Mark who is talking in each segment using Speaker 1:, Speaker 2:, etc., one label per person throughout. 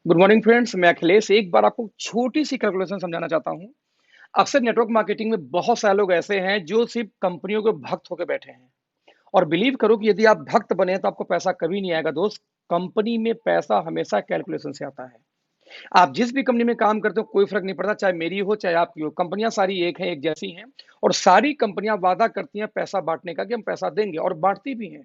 Speaker 1: Good morning friends, मैं अखिलेश एक बार आपको छोटी सी कैलकुलेशन समझाना चाहता हूँ। अक्सर नेटवर्क मार्केटिंग में बहुत सारे लोग ऐसे हैं जो सिर्फ कंपनियों के भक्त होकर बैठे हैं। और बिलीव करो कि यदि आप भक्त बने तो आपको पैसा कभी नहीं आएगा दोस्त। कंपनी में पैसा हमेशा कैलकुलेशन से आता है। आप जिस भी कंपनी में काम करते हो कोई फर्क नहीं पड़ता, चाहे मेरी हो चाहे आपकी हो, कंपनियां सारी एक हैं, एक जैसी हैं। और सारी कंपनियां वादा करती हैं पैसा बांटने का कि हम पैसा देंगे, और बांटती भी हैं।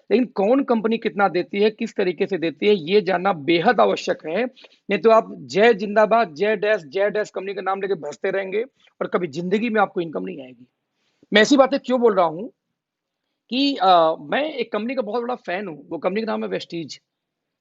Speaker 1: लेकिन कौन कंपनी कितना देती है, किस तरीके से देती है, ये जानना बेहद आवश्यक है। नहीं तो आप जय जिंदाबाद जय डैश कंपनी का नाम लेके भसते रहेंगे और कभी जिंदगी में आपको इनकम नहीं आएगी। मैं ऐसी बातें क्यों बोल रहा हूं कि मैं एक कंपनी का बहुत बड़ा फैन हूं। वो कंपनी का नाम है वेस्टीज,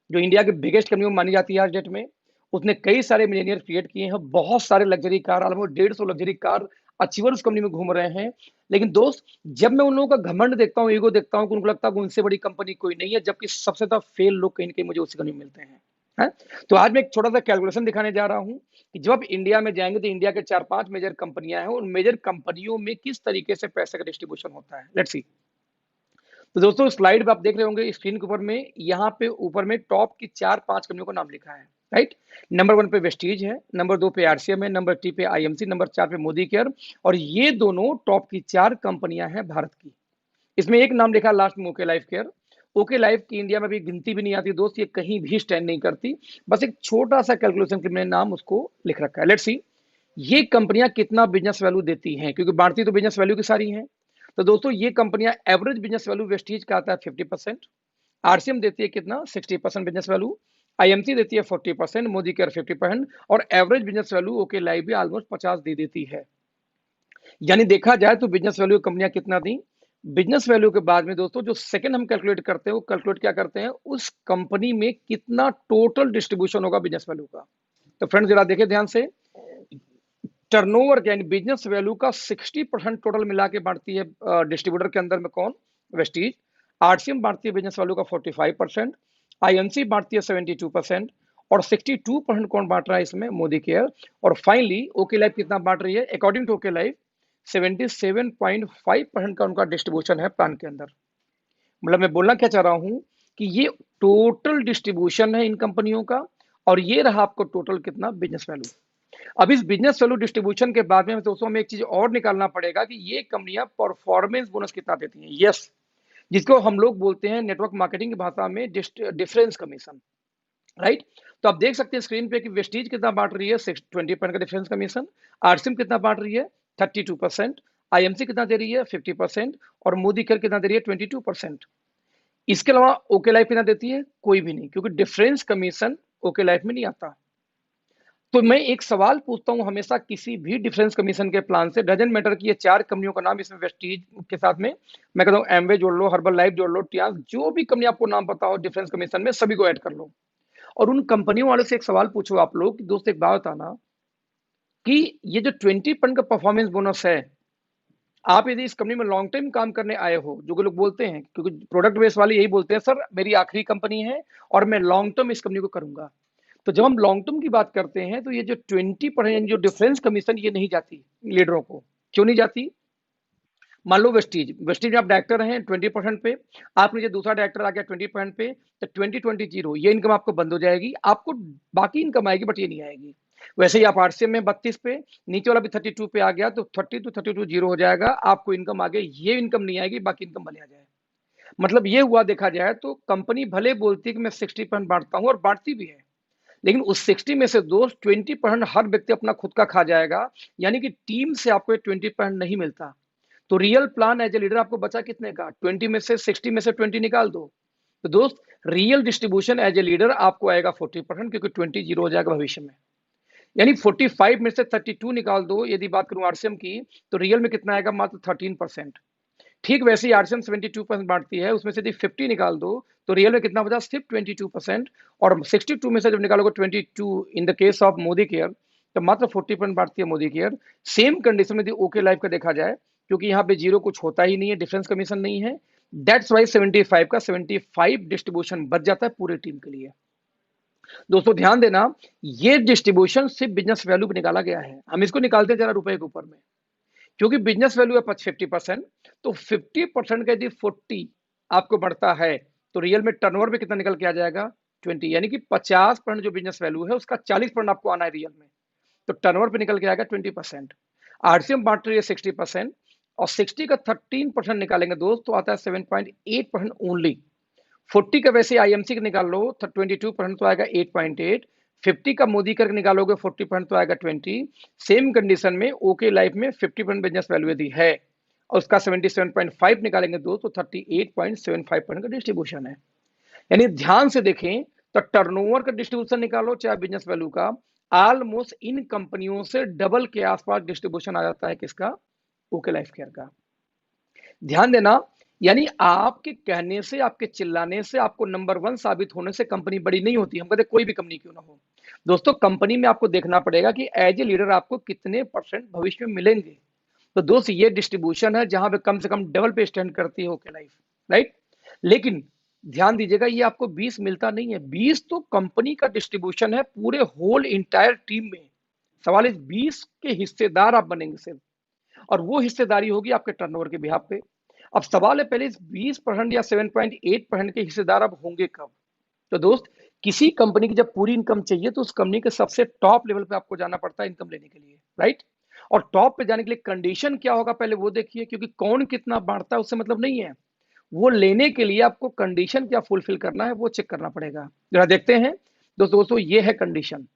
Speaker 1: जो इंडिया की बिगेस्ट कंपनी में मानी जाती है आज डेट में। उसने कई सारे मिलीनियर क्रिएट किए हैं, बहुत सारे luxury car, almost 150 luxury car achiever उस कंपनी में घूम रहे हैं। लेकिन दोस्त, जब मैं उन लोगों का घमंड देखता हूँ, ईगो देखता हूँ, उनको लगता है कि उनसे बड़ी कंपनी कोई नहीं है, जबकि सबसे ज्यादा फेल लोग कहीं ना कहीं मुझे उसी कंपनी में मिलते हैं। है? तो आज मैं एक छोटा सा कैलकुलेशन दिखाने जा रहा हूँ कि जब आप इंडिया में जाएंगे तो इंडिया के 4-5 मेजर कंपनियां हैं, उन मेजर कंपनियों में किस तरीके से पैसे का डिस्ट्रीब्यूशन होता है। Let's see. तो दोस्तों, स्लाइड पे आप देख रहे होंगे स्क्रीन के ऊपर में, यहाँ पे ऊपर में टॉप की 4-5 कंपनियों का नाम लिखा है। राइट। नंबर 1 पे वेस्टीज है, नंबर 2 पे आरसीएम है, नंबर 3 पे आईएमसी, नंबर 4 पे मोदी केयर। और ये दोनों टॉप की 4 कंपनियां हैं भारत की। इसमें एक नाम लिखा लास्ट में, okay life care. Okay life की इंडिया में भी गिनती भी नहीं आती दोस्त, ये कहीं भी स्टैंड नहीं करती। बस एक छोटा सा कैलकुलेशन के मैंने नाम उसको लिख रखा है। लेट्स सी, ये कंपनियां कितना बिजनेस वैल्यू देती हैं, क्योंकि बांटती तो बिजनेस वैल्यू की सारी हैं। तो दोस्तों, ये कंपनियां एवरेज बिजनेस वैल्यू वेस्टीज का आता है 50%, आरसीएम देती है कितना 60% बिजनेस वैल्यू, आईएमसी देती है 40%, मोदी केयर 50%, और average business value okay life भी ऑलमोस्ट 50 दे देती है। यानी देखा जाए तो बिजनेस वैल्यू कंपनियां कितना दी। बिजनेस वैल्यू के बाद में दोस्तों जो सेकंड हम कैलकुलेट करते हैं, वो कैलकुलेट क्या करते हैं, उस कंपनी में कितना टोटल डिस्ट्रीब्यूशन होगा बिजनेस वैल्यू का। तो फ्रेंड्स, जरा देखिए ध्यान से। टर्नओवर यानी बिजनेस वैल्यू का 60% टोटल मिला के बांटती है डिस्ट्रीब्यूटर के अंदर में कौन, वेस्टीज। आरसीएम बांटती है बिजनेस वैल्यू का 45%, आईएमसी बांटती है 72%, और 62% कौन बांट रहा है इसमें, मोदी केयर। और फाइनली ओके लाइफ कितना बांट रही है, अकॉर्डिंग टू ओके लाइफ 77.5% का उनका डिस्ट्रीब्यूशन है प्लान के अंदर। मतलब मैं बोलना क्या चाह रहा हूं कि ये टोटल डिस्ट्रीब्यूशन है इन कंपनियों का, और ये रहा आपको टोटल कितना बिजनेस वैल्यू। अब इस बिजनेस वैल्यू डिस्ट्रीब्यूशन के बाद में दोस्तों हमें एक चीज और निकालना पड़ेगा कि ये कंपनियां परफॉर्मेंस बोनस कितना देती हैं। यस, जिसको हम लोग बोलते हैं नेटवर्क मार्केटिंग की भाषा में डिफरेंस कमीशन। राइट। तो आप देख सकते हैं स्क्रीन पे कि वेस्टीज कितना बांट रही है, 20% का डिफरेंस कमीशन। आरसीएम कितना बांट रही है, 32%। आईएमसी कितना दे रही है, 50%। और मोदी केयर कितना दे रही है, 22%। इसके अलावा ओके लाइफ कितना देती है, कोई भी नहीं, क्योंकि डिफरेंस कमीशन ओके लाइफ में नहीं आता। तो मैं एक सवाल पूछता हूं हमेशा किसी भी डिफरेंस कमीशन के प्लान से, डजेंट मैटर कि ये 4 कंपनियों का नाम इसमें वेस्टीज के साथ में, मैं कहता हूं एमवे जोड़ लो, हर्बल लाइफ जोड़ लो, टियास, जो भी कंपनी आपको नाम पता हो डिफरेंस कमीशन में, सभी को ऐड कर लो। और उन कंपनियों वाले से एक सवाल पूछो आप लोग कि दोस्त एक बात बताना कि ये जो 20% का परफॉर्मेंस बोनस है, आप यदि इस कंपनी में लॉन्ग टाइम काम करने आए हो, जो लोग बोलते हैं, क्योंकि प्रोडक्ट बेस वाले यही बोलते हैं, सर मेरी आखिरी कंपनी है और मैं लॉन्ग टर्म इस कंपनी को करूंगा। तो जब हम लॉन्ग टर्म की बात करते हैं तो ये जो 20% जो डिफरेंस कमीशन, ये नहीं जाती लीडरों को। क्यों नहीं जाती? मान लो वेस्टीज वेस्टीज में आप डायरेक्टर हैं 20% पे, आप नीचे दूसरा डायरेक्टर आ गया 20% पे, तो 20-20-0 ये इनकम आपको बंद हो जाएगी। आपको बाकी इनकम आएगी बट ये नहीं आएगी। वैसे ही आप आरसीएम में 32 पे, नीचे वाला भी 32 पे आ गया, तो 30 to 32 0 हो जाएगा, आपको इनकम आ गई, ये इनकम नहीं आएगी, बाकी इनकम भले आ जाए। मतलब ये हुआ, देखा जाए तो कंपनी भले बोलती है कि मैं 60% बांटता हूँ, और बांटती भी है, लेकिन उस 60 में से दोस्त 20% हर व्यक्ति अपना खुद का खा जाएगा। यानी कि टीम से आपको 20% नहीं मिलता। तो real plan as a leader आपको बचा कितने का, 20 में से 60 में से 20 निकाल दो। तो दोस्त, real distribution as a leader आपको आएगा 40%, क्योंकि 20 0 हो जाएगा भविष्य में। यानी 45 में से 32 निकाल दो, यदि बात करूं आरसीएम की, तो रियल में कितना आएगा, मात्र 13%। ठीक वैसे ही आरसीएम 72% बांटती है, उसमें से यदि 50 निकाल दो तो रियल में कितना बचा, सिर्फ 22%। और 62 में से जब निकालोगे 22 in the case of Modi care, तो मात्र 40% बांटती है मोदी केयर। सेम कंडीशन में यदि ओके लाइफ का देखा जाए, क्योंकि यहाँ पे जीरो कुछ होता ही नहीं है, डिफरेंस कमीशन नहीं है, दैट्स वाई 75 का 75 डिस्ट्रीब्यूशन बच जाता है पूरी टीम के लिए। दोस्तों ध्यान देना, ये डिस्ट्रीब्यूशन सिर्फ बिजनेस वैल्यू पे निकाला गया है। हम इसको निकालते हैं जरा रुपए के ऊपर में, क्योंकि बिजनेस वैल्यू है 50%, तो 50% का यदि 40 आपको बढ़ता है, तो रियल में टर्नओवर में कितना निकल के आ जाएगा, 20, यानी कि 50% जो बिजनेस वैल्यू है उसका 40% आपको आना है रियल में, तो टर्नओवर पे निकल के आएगा 20%। आरसीएम बांट रही है 60%, और 60 का 13% निकालेंगे दोस्त तो आता है 7.8% ओनली। 40 का वैसे आईएमसी का निकाल लो 22% तो आएगा 8.8। 50 का मोदी करके निकालोगे 40% तो आएगा 20। सेम कंडीशन में ओके लाइफ में 50% बिजनेस वैल्यू यदि है और उसका 77.5 निकालेंगे दोस्त तो 38.75% का डिस्ट्रीब्यूशन है। यानी ध्यान से देखें तो टर्नओवर का डिस्ट्रीब्यूशन निकालो चाहे बिजनेस वैल्यू का, ऑलमोस्ट इन कंपनियों से डबल के आसपास डिस्ट्रीब्यूशन आ जाता है किसका, ओके लाइफ केयर का। ध्यान देना, यानी आपके कहने से आपके चिल्लाने से आपको नंबर 1 साबित होने से कंपनी बड़ी नहीं होती। हम कहते कोई भी कंपनी क्यों ना हो दोस्तों, कंपनी में आपको देखना पड़ेगा कि एज ए लीडर आपको कितने परसेंट भविष्य में मिलेंगे। तो दोस्त ये डिस्ट्रीब्यूशन है जहां पे कम से कम डबल पे स्टैंड करती है ओके लाइफ, राइट। लेकिन ध्यान दीजिएगा ये आपको 20 मिलता नहीं है, 20 तो कंपनी का डिस्ट्रीब्यूशन है पूरे होल इंटायर टीम में। सवाल इस 20 के हिस्सेदार आप बनेंगे सिर्फ, और वो हिस्सेदारी होगी आपके टर्नओवर के बिहाफ पे। अब सवाल है पहले इस 20% या 7.8% के हिस्सेदार अब होंगे कब। तो दोस्त किसी कंपनी की जब पूरी इनकम चाहिए तो उस कंपनी के सबसे टॉप लेवल पे आपको जाना पड़ता है इनकम लेने के लिए, राइट। और टॉप पे जाने के लिए कंडीशन क्या होगा पहले वो देखिए, क्योंकि कौन कितना बांटता है उससे मतलब नहीं है, वो लेने के लिए आपको कंडीशन क्या फुलफिल करना है वो चेक करना पड़ेगा। जरा देखते हैं दोस्तों ये है कंडीशन।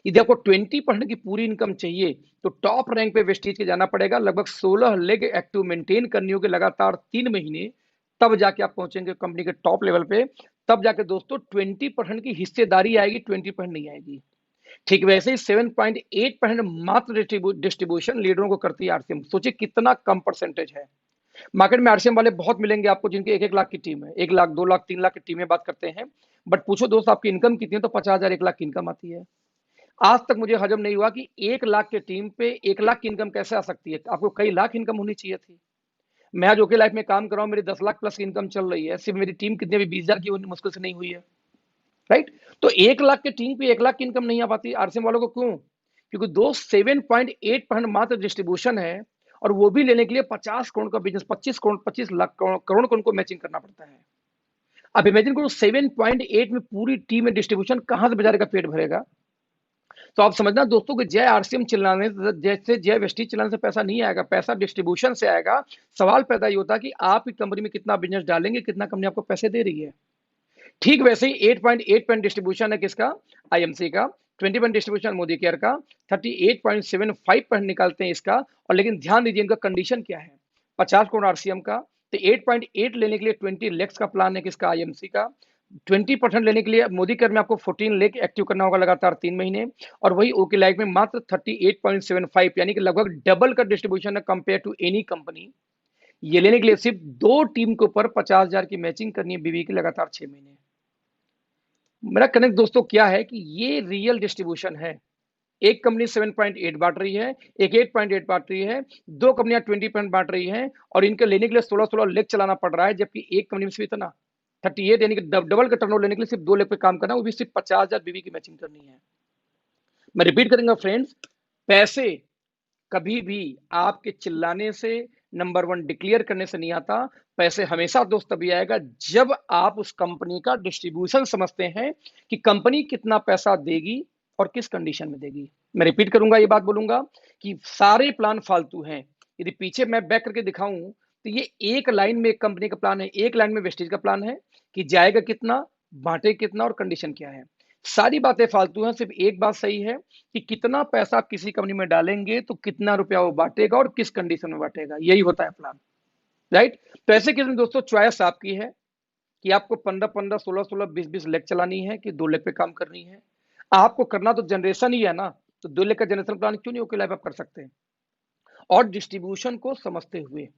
Speaker 1: यदि आपको 20% की पूरी इनकम चाहिए तो टॉप रैंक पे वेस्टीज के जाना पड़ेगा, लगभग 16 लेग एक्टिव मेंटेन करनी होगी लगातार 3 महीने, तब जाके आप पहुंचेंगे कंपनी के टॉप लेवल पे। तब जाके दोस्तों 20% की हिस्सेदारी आएगी, 20% नहीं आएगी। ठीक वैसे ही 7.8% मात्र डिस्ट्रीब्यूशन लीडरों को करती है आरसीएम। सोचिए कितना कम परसेंटेज है। मार्केट में आरसीएम वाले बहुत मिलेंगे आपको जिनके 1-1 लाख की टीम है, 1 लाख 2 लाख 3 लाख की टीमें बात करते हैं, बट पूछो दोस्त आपकी इनकम कितनी है तो 50,000 1 लाख की इनकम आती है। आज तक मुझे हजम नहीं हुआ कि 1 लाख के टीम पे 1 लाख की इनकम कैसे आ सकती है। आपको कई लाख इनकम होनी चाहिए थी। मैं आज ओके लाइफ में काम कर रहा हूं, मेरी 10 लाख प्लस की इनकम चल रही है, सिर्फ मेरी टीम कितने भी 20,000 की मुश्किल से नहीं हुई है, राइट। तो 1 लाख के टीम पे 1 लाख की इनकम नहीं आ पाती आरसीएम वालों को, क्यों? क्योंकि दोस्त 7.8% मात्र डिस्ट्रीब्यूशन है, और वो भी लेने के लिए 50 करोड़ का बिजनेस, 25 करोड़ 25 लाख करोड़ को उनको मैचिंग करना पड़ता है। अब इमेजिन करो 7.8 में पूरी टीम में डिस्ट्रीब्यूशन कहां से बेचारे का पेट भरेगा। तो आप समझना दोस्तों कि जय आरसीएम चिल्लाने जैसे जय वेस्टीज चिल्लाने से पैसा नहीं आएगा, पैसा डिस्ट्रीब्यूशन से आएगा। सवाल पैदा ये होता है कि आप की कंपनी में कितना बिजनेस डालेंगे, कितना कंपनी आपको पैसे दे रही है। ठीक वैसे ही 8.8% डिस्ट्रीब्यूशन है किसका, आईएमसी का, 20% डिस्ट्रीब्यूशन मोदी केयर का, 38.75% निकालते हैं इसका। और लेकिन ध्यान दीजिए इनका कंडीशन क्या है, 50 करोड़ आरसीएम का, तो 8.8 लेने के लिए 20 लेक्स का प्लान है किसका, आईएमसी का। 20% लेने के लिए मोदी केयर में आपको 14 लेख एक्टिव करना होगा लगातार 3 महीने, और वही ओके लाइफ में मात्र 38.75, यानी कि लगभग डबल का डिस्ट्रीब्यूशन है कंपेयर टू एनी कंपनी। ये लेने के लिए सिर्फ 2 टीम के ऊपर 50,000 की मैचिंग करनी है बीवी की लगातार 6 महीने। मेरा कनेक्ट दोस्तों क्या है कि ये रियल डिस्ट्रीब्यूशन है। एक कंपनी 7.8 बांट रही है, एक 8.8 बांट रही है, 2 कंपनियां 20% बांट रही हैं, और इनके लेने के लिए 16 लेग चलाना पड़ रहा है, जबकि एक कंपनी में सिर्फ इतना 38 यानी कि डबल का टर्नओवर लेने के लिए सिर्फ 2 लेग पे काम करना, वो भी सिर्फ 50,000 बीवी की मैचिंग करनी है। मैं रिपीट करूंगा फ्रेंड्स, पैसे कभी भी आपके चिल्लाने से, नंबर 1 डिक्लेयर करने से नहीं आता। पैसे हमेशा दोस्त तभी आएगा जब आप उस कंपनी का डिस्ट्रीब्यूशन समझते हैं कि कंपनी कितना पैसा देगी और किस कंडीशन में देगी। मैं रिपीट करूंगा, ये बात बोलूंगा कि सारे प्लान फालतू हैं। यदि पीछे मैं बैक करके दिखाऊं तो ये एक लाइन में एक कंपनी का प्लान है, एक लाइन में वेस्टेज का प्लान है कि जाएगा कितना, बांटे कितना और कंडीशन क्या है। सारी बातें फालतू हैं, सिर्फ एक बात सही है कि कितना पैसा आप किसी कंपनी में डालेंगे तो कितना रुपया वो बांटेगा और किस कंडीशन में बांटेगा, यही होता है प्लान, राइट। तो ऐसे केस में दोस्तों चॉइस आपकी है कि आपको 15-15, 16-16, 20-20 लेग चलानी है कि 2 लेग पे काम करनी है। आपको करना तो जनरेशन ही है ना, तो 2 लेग का जनरेशन प्लान क्यों नहीं ओके लाइफ आप कर सकते हैं, और डिस्ट्रीब्यूशन को समझते हुए।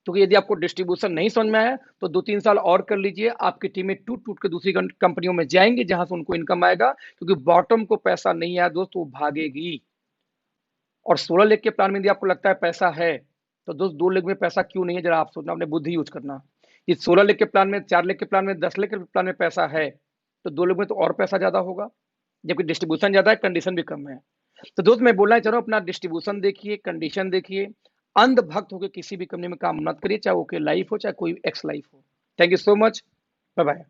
Speaker 1: तो यदि आपको डिस्ट्रीब्यूशन नहीं समझ में आया तो 2-3 साल और कर लीजिए, आपकी टीमें टूट टूट के दूसरी कंपनियों में जाएंगी जहां से उनको इनकम आएगा, क्योंकि बॉटम को पैसा नहीं आया दोस्त वो भागेगी। और 16 लेग के प्लान में यदि आपको लगता है पैसा है तो दोस्त 2 लेग में पैसा क्यों नहीं है, जरा आप सोचना, अपने बुद्धि यूज करना। इस 16 लेग के प्लान में, 4 लेग के प्लान में, 10 लेग के प्लान में पैसा है तो 2 लेग में तो और पैसा ज्यादा होगा, जबकि डिस्ट्रीब्यूशन ज्यादा है, कंडीशन भी कम है। तो दोस्त मैं बोलना चाह रहा हूँ अपना डिस्ट्रीब्यूशन देखिए, कंडीशन देखिए, अंधभक्त होकर किसी भी कंपनी में काम मत करिए, चाहे ओके लाइफ हो चाहे कोई एक्स लाइफ हो। Thank you so much, bye bye.